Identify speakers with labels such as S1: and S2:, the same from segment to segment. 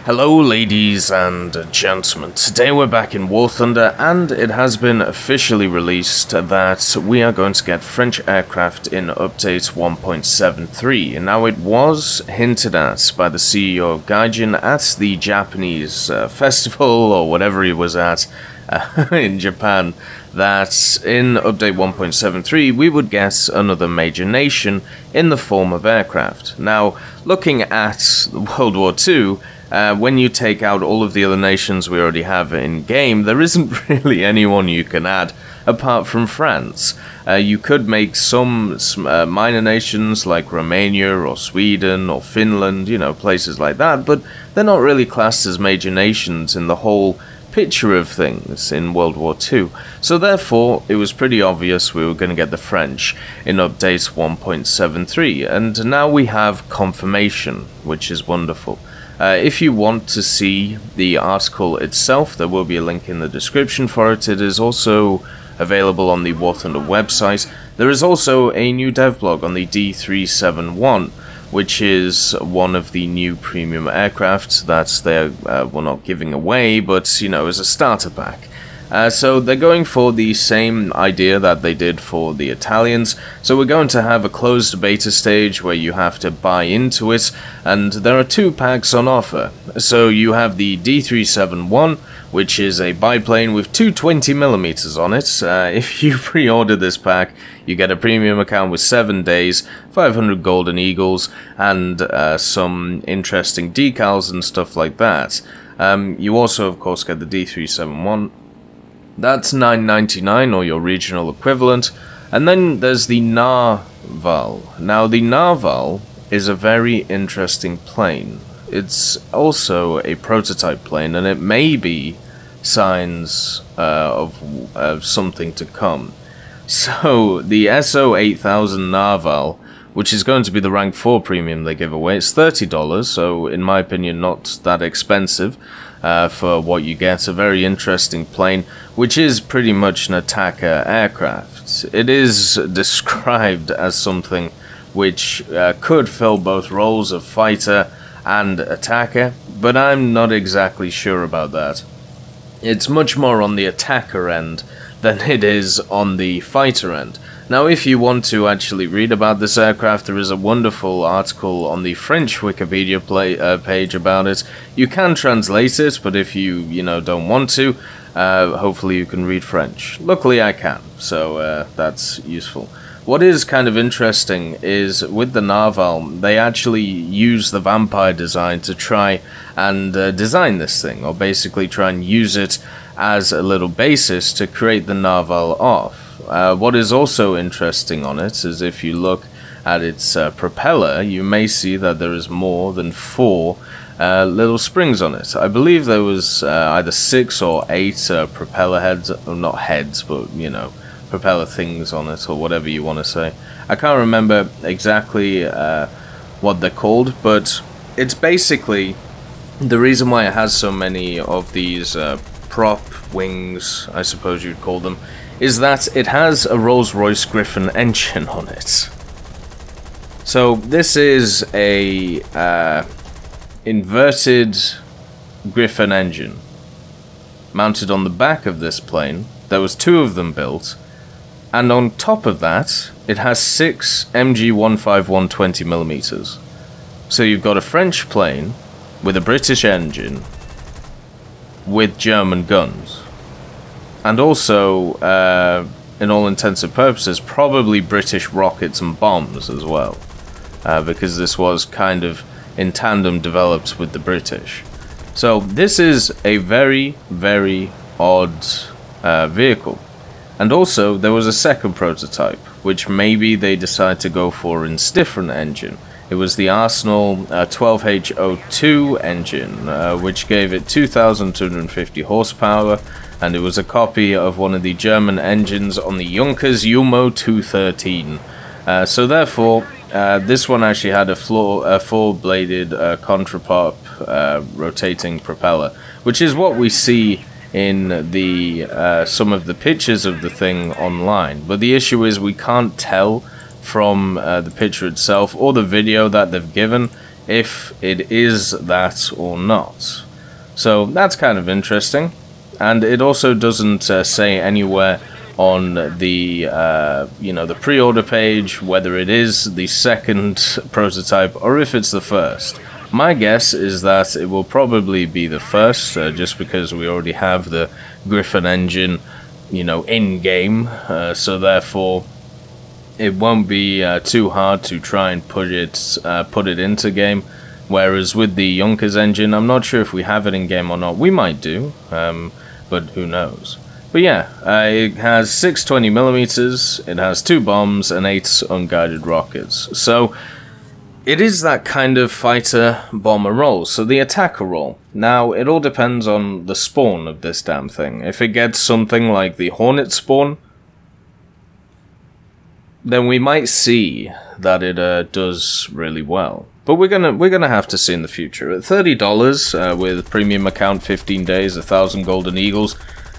S1: Hello ladies and gentlemen, today we're back in War Thunder and it has been officially released that we are going to get French aircraft in update 1.73. Now it was hinted at by the CEO of Gaijin at the Japanese festival or whatever he was at in Japan that in update 1.73 we would get another major nation in the form of aircraft. Now looking at World War II, when you take out all of the other nations we already have in game, there isn't really anyone you can add apart from France. You could make some minor nations like Romania or Sweden or Finland, you know, places like that, but they're not really classed as major nations in the whole picture of things in World War II. So therefore, it was pretty obvious we were going to get the French in update 1.73, and now we have confirmation, which is wonderful. If you want to see the article itself, there will be a link in the description for it. It is also available on the War Thunder website. There is also a new devblog on the D371, which is one of the new premium aircraft that they're well, not giving away, but you know, as a starter pack. So they're going for the same idea that they did for the Italians. So we're going to have a closed beta stage where you have to buy into it, and there are two packs on offer. So you have the D371, which is a biplane with two 20mm on it. If you pre-order this pack, you get a premium account with 7 days, 500 golden eagles, and some interesting decals and stuff like that. You also, of course, get the D371. That's $9.99 or your regional equivalent. And then there's the Narval. Now the Narval is a very interesting plane. It's also a prototype plane, and it may be signs of something to come. So the SO8000 Narval, which is going to be the rank 4 premium they give away, it's $30, so in my opinion not that expensive. For what you get, a very interesting plane, which is pretty much an attacker aircraft. It is described as something which could fill both roles of fighter and attacker, but I'm not exactly sure about that. It's much more on the attacker end than it is on the fighter end. Now, if you want to actually read about this aircraft, there is a wonderful article on the French Wikipedia page about it. You can translate it, but if you don't want to, hopefully you can read French. Luckily, I can, so that's useful. What is kind of interesting is with the Narval, they actually use the vampire design to try and design this thing, or basically try and use it as a little basis to create the Narval off. What is also interesting on it is if you look at its propeller, you may see that there is more than 4 little springs on it. I believe there was either 6 or 8 propeller heads, or not heads, but you know, propeller things on it, or whatever you want to say. I can't remember exactly what they're called, but it's basically the reason why it has so many of these prop wings, I suppose you'd call them, is that it has a Rolls-Royce Griffon engine on it. So this is a inverted Griffon engine mounted on the back of this plane. There was 2 of them built, and on top of that it has 6 MG151 20mm. So you've got a French plane with a British engine with German guns. And also, in all intents and purposes, probably British rockets and bombs as well. Because this was kind of in tandem developed with the British. So this is a very, very odd vehicle. And also, there was a second prototype, which maybe they decided to go for in a different engine. It was the Arsenal 12H02 engine, which gave it 2,250 horsepower, and it was a copy of one of the German engines on the Junkers Umo 213. So therefore, this one actually had a four-bladed contrapop rotating propeller, which is what we see in the some of the pictures of the thing online. But the issue is we can't tell from the picture itself or the video that they've given if it is that or not. So that's kind of interesting, and it also doesn't say anywhere on the you know, the pre-order page whether it is the second prototype or if it's the first. My guess is that it will probably be the first, just because we already have the Griffin engine, you know, in game, so therefore it won't be too hard to try and put it into game. Whereas with the Yonkers engine, I'm not sure if we have it in game or not. We might do, but who knows. But yeah, it has 6 20mm, it has 2 bombs and 8 unguided rockets. So it is that kind of fighter bomber role, so the attacker role. Now, it all depends on the spawn of this damn thing. If it gets something like the Hornet spawn, then we might see that it does really well. But we're gonna have to see in the future. At $30 with premium account, 15 days, 1,000 golden eagles,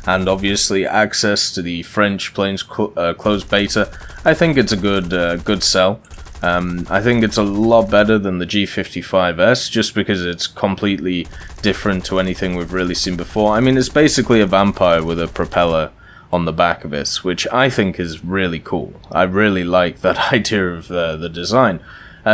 S1: and obviously access to the French planes closed beta, I think it's a good sell. I think it's a lot better than the G55S, just because it's completely different to anything we've really seen before. I mean, it's basically a vampire with a propeller on the back of it, which I think is really cool. I really like that idea of the design.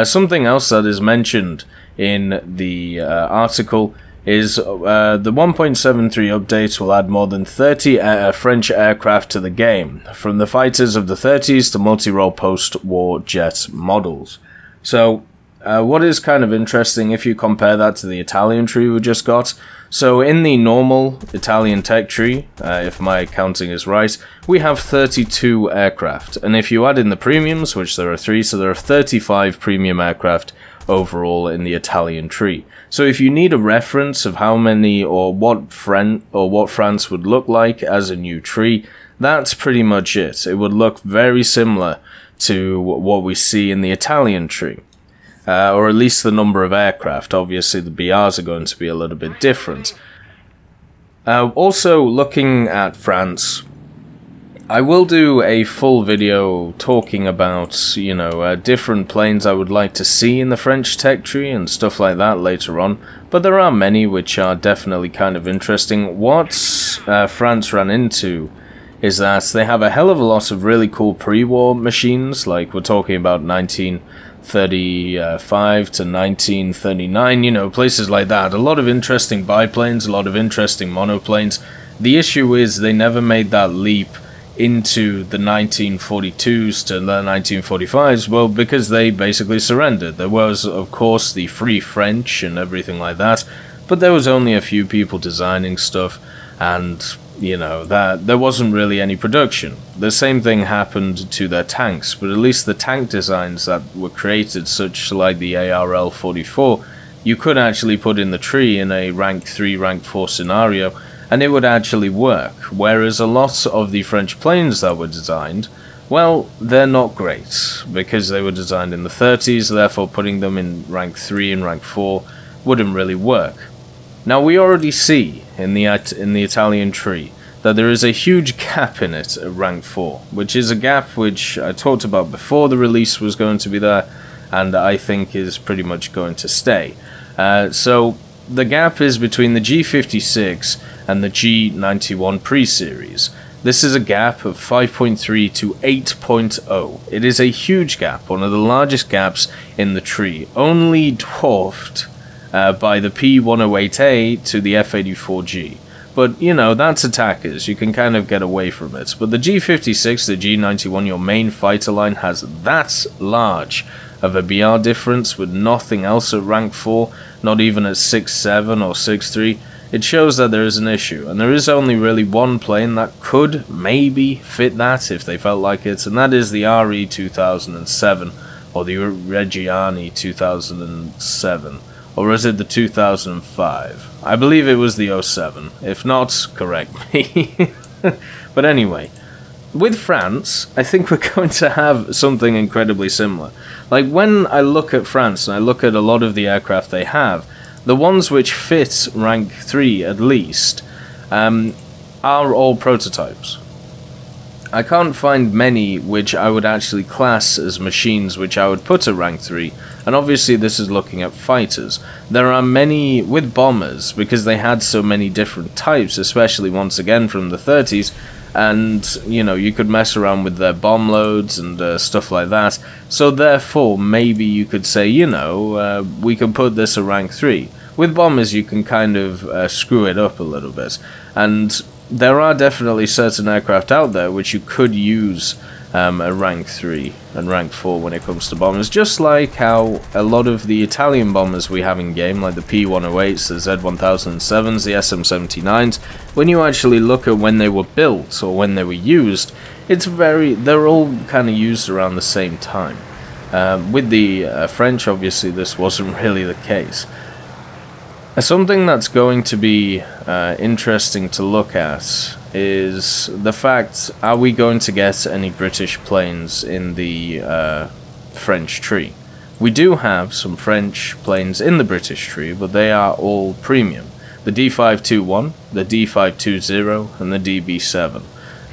S1: Something else that is mentioned in the article is the 1.73 updates will add more than 30 French aircraft to the game, from the fighters of the 30s to multi-role post-war jet models. So what is kind of interesting if you compare that to the Italian tree we just got, so in the normal Italian tech tree, if my counting is right, we have 32 aircraft, and if you add in the premiums, which there are 3, so there are 35 premium aircraft overall in the Italian tree. So if you need a reference of how many or what France would look like as a new tree, that's pretty much it. It would look very similar to what we see in the Italian tree. Or at least the number of aircraft. Obviously the BRs are going to be a little bit different. Also, looking at France, I will do a full video talking about, you know, different planes I would like to see in the French tech tree and stuff like that later on, but there are many which are definitely kind of interesting. What France ran into is that they have a hell of a lot of really cool pre-war machines, like we're talking about 1935 to 1939, you know, places like that. A lot of interesting biplanes, a lot of interesting monoplanes. The issue is they never made that leap into the 1942s to the 1945s, well, because they basically surrendered. There was, of course, the Free French and everything like that, but there was only a few people designing stuff, and, you know, that there wasn't really any production. The same thing happened to their tanks, but at least the tank designs that were created, such like the ARL-44, you could actually put in the tree in a rank 3, rank 4 scenario, and it would actually work, whereas a lot of the French planes that were designed, well, they're not great, because they were designed in the 30s, therefore putting them in rank 3 and rank 4 wouldn't really work. Now, we already see in the Italian tree that there is a huge gap in it at rank 4, which is a gap which I talked about before the release was going to be there, and I think is pretty much going to stay. So the gap is between the G56 and the G91 pre-series. This is a gap of 5.3 to 8.0. It is a huge gap, one of the largest gaps in the tree, only dwarfed by the P108A to the F84G. But, you know, that's attackers, you can kind of get away from it. But the G56, the G91, your main fighter line, has that large of a BR difference with nothing else at rank 4, not even at 6.7 or 6.3. It shows that there is an issue, and there is only really one plane that could maybe fit that if they felt like it, and that is the RE 2007, or the Reggiani 2007, or is it the 2005? I believe it was the 07, if not, correct me. But anyway, with France, I think we're going to have something incredibly similar. Like, when I look at France, and I look at a lot of the aircraft they have, the ones which fit rank 3 at least, are all prototypes. I can't find many which I would actually class as machines which I would put a rank 3, and obviously this is looking at fighters. There are many with bombers, because they had so many different types, especially once again from the 30s, and, you know, you could mess around with their bomb loads and stuff like that, so therefore maybe you could say, you know, we can put this a rank 3. With bombers you can kind of screw it up a little bit, and there are definitely certain aircraft out there which you could use a rank 3 and rank 4 when it comes to bombers, just like how a lot of the Italian bombers we have in game, like the P-108s, the Z-1007s, the SM-79s, when you actually look at when they were built or when they were used, they're all kind of used around the same time. With the French, obviously this wasn't really the case. Something that's going to be interesting to look at is the fact, are we going to get any British planes in the French tree? We do have some French planes in the British tree, but they are all premium. The D521, the D520, and the DB7.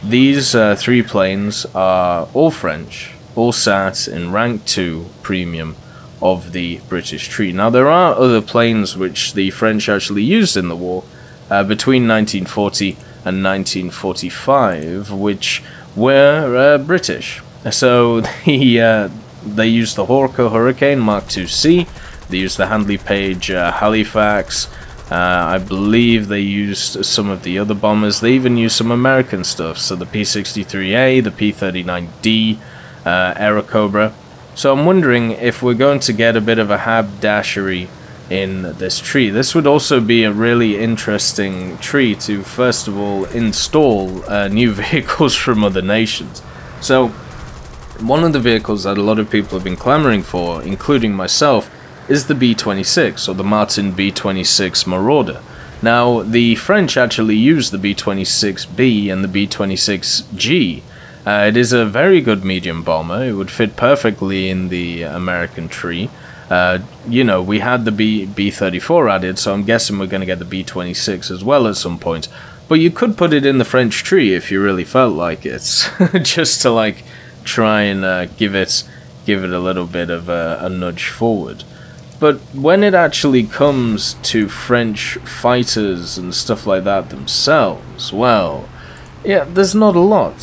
S1: These 3 planes are all French, all sat in rank 2 premium of the British tree. Now there are other planes which the French actually used in the war between 1940 and 1945, which were British. So they used the Hawker Hurricane Mark II-C, they used the Handley Page Halifax, I believe they used some of the other bombers, they even used some American stuff, so the P-63A, the P-39D, Aerocobra. So I'm wondering if we're going to get a bit of a haberdashery in this tree. This would also be a really interesting tree to, first of all, install new vehicles from other nations. So one of the vehicles that a lot of people have been clamoring for, including myself, is the B-26, or the Martin B-26 Marauder. Now, the French actually used the B-26B and the B-26G. It is a very good medium bomber. It would fit perfectly in the American tree. You know, we had the B-34 added, so I'm guessing we're going to get the B-26 as well at some point. But you could put it in the French tree if you really felt like it, just to like try and give it a little bit of a nudge forward. But when it actually comes to French fighters and stuff like that themselves, well, yeah, there's not a lot.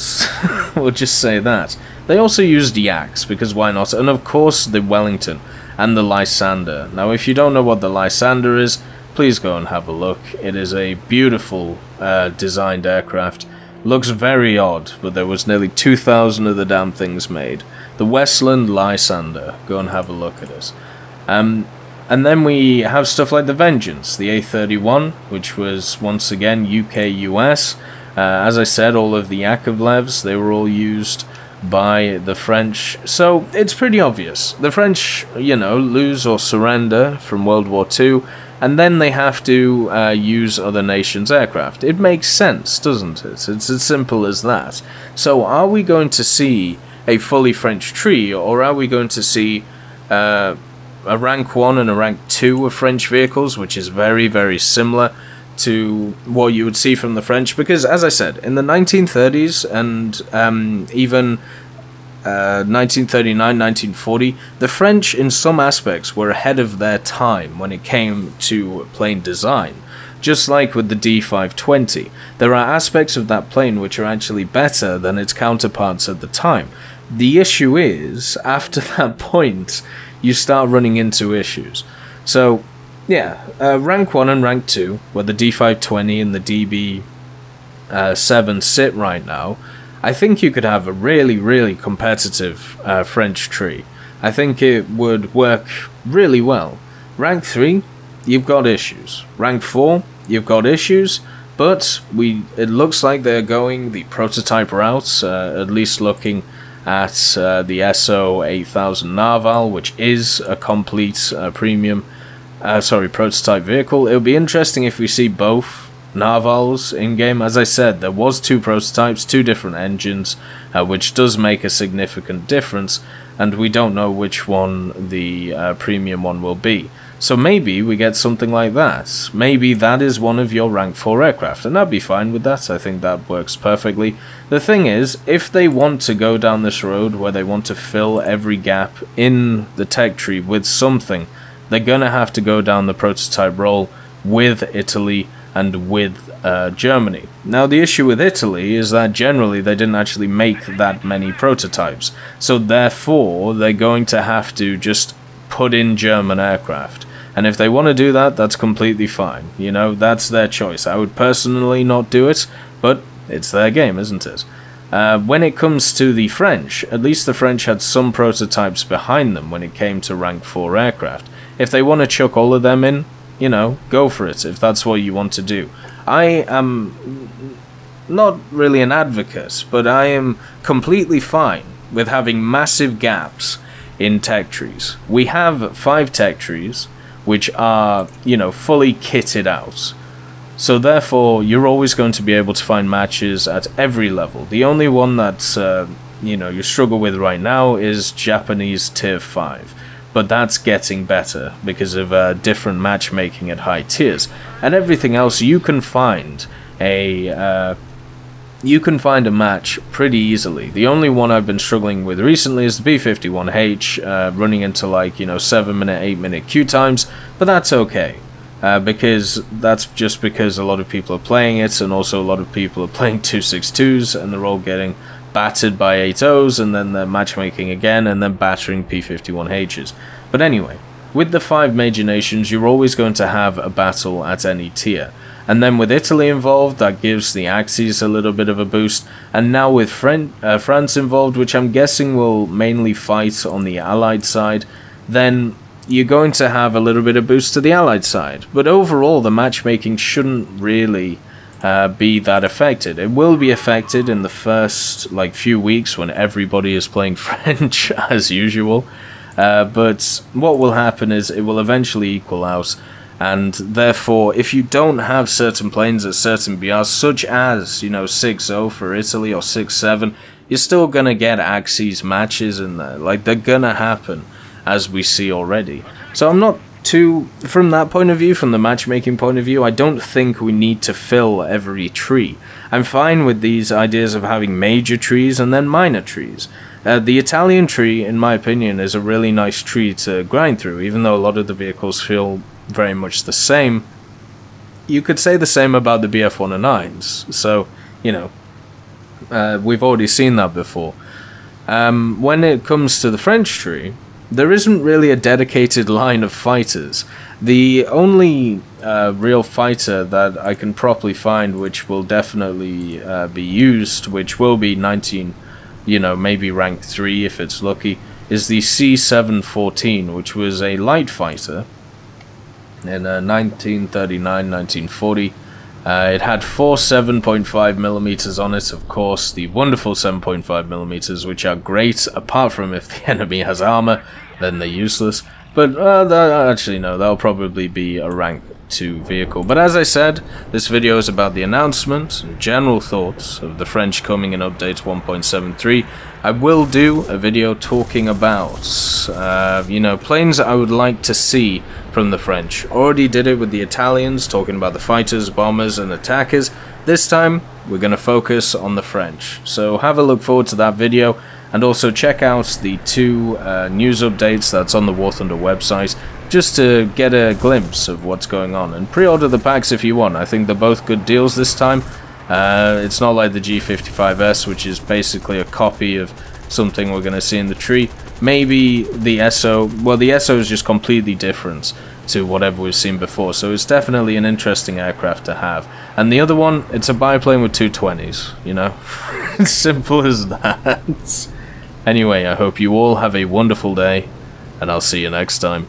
S1: We'll just say that. They also used Yaks, because why not? And of course the Wellington and the Lysander. Now if you don't know what the Lysander is, please go and have a look. It is a beautiful designed aircraft. Looks very odd, but there was nearly 2,000 of the damn things made. The Westland Lysander. Go and have a look at it. And then we have stuff like the Vengeance, the A31, which was once again UK-US. As I said, all of the Yakovlevs, they were all used by the French. So it's pretty obvious. The French, you know, lose or surrender from World War II, and then they have to use other nations' aircraft. It makes sense, doesn't it? It's as simple as that. So are we going to see a fully French tree, or are we going to see a rank 1 and a rank 2 of French vehicles, which is very, very similar to what you would see from the French? Because, as I said, in the 1930s and even 1939, 1940, the French, in some aspects, were ahead of their time when it came to plane design. Just like with the D520, there are aspects of that plane which are actually better than its counterparts at the time. The issue is, after that point, you start running into issues. So, yeah, rank 1 and rank 2, where the D520 and the DB7 sit right now, I think you could have a really, really competitive French tree. I think it would work really well. Rank 3, you've got issues. Rank 4, you've got issues, but it looks like they're going the prototype route, at least looking at the SO 8000 Narval, which is a complete premium prototype vehicle. It would be interesting if we see both Narvals in-game. As I said, there was 2 prototypes, 2 different engines, which does make a significant difference, and we don't know which one the premium one will be. So maybe we get something like that. Maybe that is one of your rank 4 aircraft, and I'd be fine with that. I think that works perfectly. The thing is, if they want to go down this road where they want to fill every gap in the tech tree with something, they're gonna have to go down the prototype role with Italy and with Germany. Now the issue with Italy is that generally they didn't actually make that many prototypes, so therefore they're going to have to just put in German aircraft. And if they want to do that, that's completely fine. You know, that's their choice. I would personally not do it, but it's their game, isn't it? When it comes to the French, at least the French had some prototypes behind them when it came to rank 4 aircraft. If they want to chuck all of them in, you know, go for it, if that's what you want to do. I am not really an advocate, but I am completely fine with having massive gaps in tech trees. We have 5 tech trees, which are, you know, fully kitted out. So therefore, you're always going to be able to find matches at every level. The only one that's, you know, you struggle with right now is Japanese Tier 5. But that's getting better because of different matchmaking at high tiers. And everything else, you can find a match pretty easily. The only one I've been struggling with recently is the B-51H, running into like, you know, 7-minute, 8-minute queue times, but that's okay. Because that's just because a lot of people are playing it, and also a lot of people are playing 262s, and they're all getting battered by 8.0s, and then they're matchmaking again, and then battering P-51Hs. But anyway, with the 5 major nations, you're always going to have a battle at any tier. And then with Italy involved, that gives the Axis a little bit of a boost. And now with France involved, which I'm guessing will mainly fight on the Allied side, then you're going to have a little bit of boost to the Allied side. But overall, the matchmaking shouldn't really be that affected. It will be affected in the first like few weeks when everybody is playing French as usual, but what will happen is it will eventually equal out, and therefore if you don't have certain planes at certain BRs, such as, you know, 6.0 for Italy or 6.7, you're still gonna get Axis matches in there. Like, they're gonna happen, as we see already. So I'm not from that point of view, from the matchmaking point of view, I don't think we need to fill every tree. I'm fine with these ideas of having major trees and then minor trees. The Italian tree, in my opinion, is a really nice tree to grind through, even though a lot of the vehicles feel very much the same. You could say the same about the BF-109s, so, you know, we've already seen that before. When it comes to the French tree, there isn't really a dedicated line of fighters. The only real fighter that I can properly find which will definitely be used, which will be 19, you know, maybe rank 3 if it's lucky, is the C-714, which was a light fighter in 1939-1940. It had 4 7.5mm on it, of course, the wonderful 7.5mm, which are great, apart from if the enemy has armor, then they're useless. But actually no, that'll probably be a rank 2 vehicle. But as I said, this video is about the announcement and general thoughts of the French coming in update 1.73. I will do a video talking about, you know, planes I would like to see from the French. Already did it with the Italians, talking about the fighters, bombers, and attackers. This time, we're going to focus on the French. So have a look forward to that video, and also check out the 2 news updates that's on the War Thunder website, just to get a glimpse of what's going on. And pre-order the packs if you want. I think they're both good deals this time. It's not like the G55S, which is basically a copy of something we're going to see in the tree. Maybe the SO, well, the SO is just completely different to whatever we've seen before, so it's definitely an interesting aircraft to have. And the other one, it's a biplane with 220s, you know? It's simple as that. Anyway, I hope you all have a wonderful day, and I'll see you next time.